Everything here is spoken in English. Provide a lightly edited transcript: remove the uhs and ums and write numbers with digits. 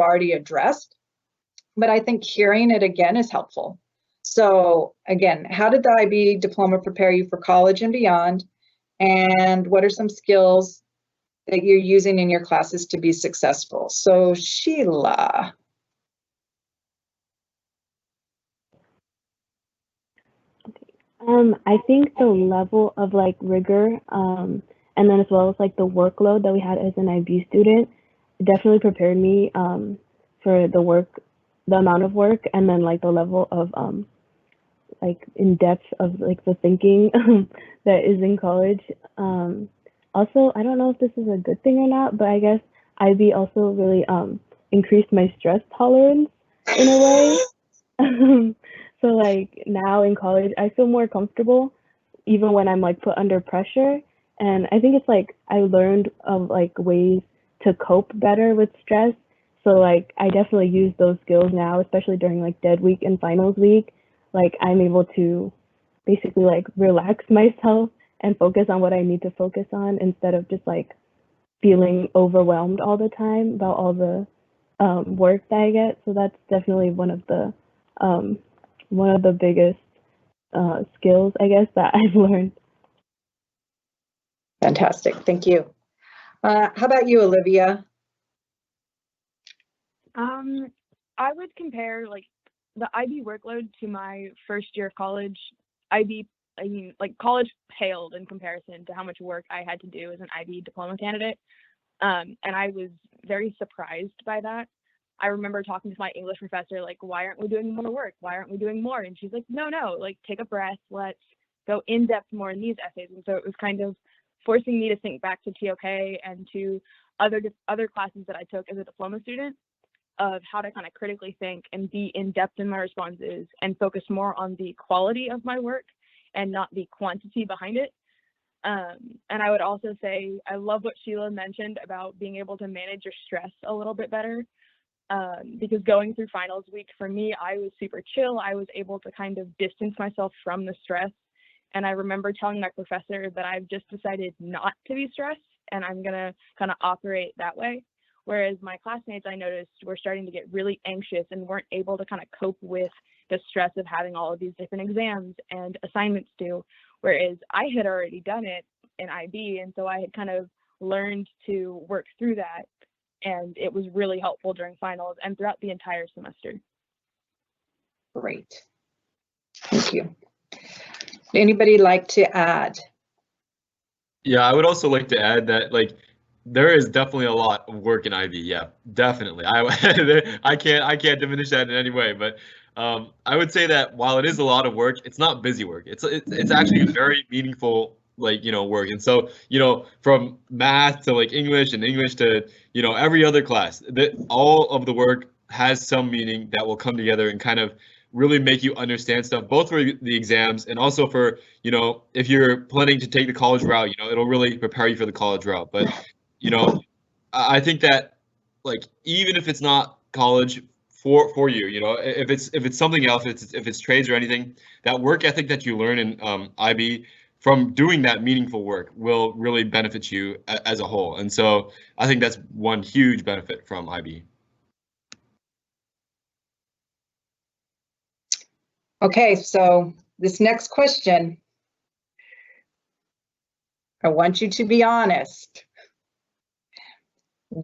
already addressed, but I think hearing it again is helpful. So again, how did the IB diploma prepare you for college and beyond? And what are some skills that you're using in your classes to be successful? So Sheila. I think the level of like rigor, and then as well as like the workload that we had as an IB student, definitely prepared me for the amount of work, and then like the level of like in depth of like the thinking that is in college. Also, I don't know if this is a good thing or not, but I guess IB also really increased my stress tolerance in a way. So like now in college, I feel more comfortable even when I'm like put under pressure. And I think it's like I learned of like ways to cope better with stress. So like I definitely use those skills now, especially during like dead week and finals week. Like I'm able to basically like relax myself and focus on what I need to focus on instead of just like feeling overwhelmed all the time about all the work that I get. So that's definitely um, one of the biggest skills, I guess, that I've learned. Fantastic, thank you. How about you, Olivia? I would compare like the IB workload to my first year of college. I mean, like college paled in comparison to how much work I had to do as an IB diploma candidate. And I was very surprised by that. I remember talking to my English professor, like, why aren't we doing more work? Why aren't we doing more? And she's like, no, like take a breath. Let's go in depth more in these essays. And so it was kind of forcing me to think back to TOK and to other classes that I took as a diploma student of how to kind of critically think and be in depth in my responses and focus more on the quality of my work and not the quantity behind it. And I would also say, I love what Sheila mentioned about being able to manage your stress a little bit better. Because going through finals week for me, I was super chill. I was able to kind of distance myself from the stress. And I remember telling my professor that I've just decided not to be stressed and I'm gonna kind of operate that way. Whereas my classmates, I noticed, were starting to get really anxious and weren't able to kind of cope with the stress of having all of these different exams and assignments due. Whereas I had already done it in IB, and so I had kind of learned to work through that. And it was really helpful during finals and throughout the entire semester. Great, thank you. Anybody like to add? Yeah, I would also like to add that like there is definitely a lot of work in IB. Yeah, definitely. I can't diminish that in any way, but I would say that while it is a lot of work, it's not busy work. It's actually very meaningful, like, work. And so, from math to like English and English to, every other class, that all of the work has some meaning that will come together and kind of really make you understand stuff, both for the exams and also for, if you're planning to take the college route, it'll really prepare you for the college route. But, I think that, like, even if it's not college for you, if it's something else, if it's trades or anything, that work ethic that you learn in IB from doing that meaningful work will really benefit you as a whole. And so I think that's one huge benefit from IB. Okay, so this next question, I want you to be honest.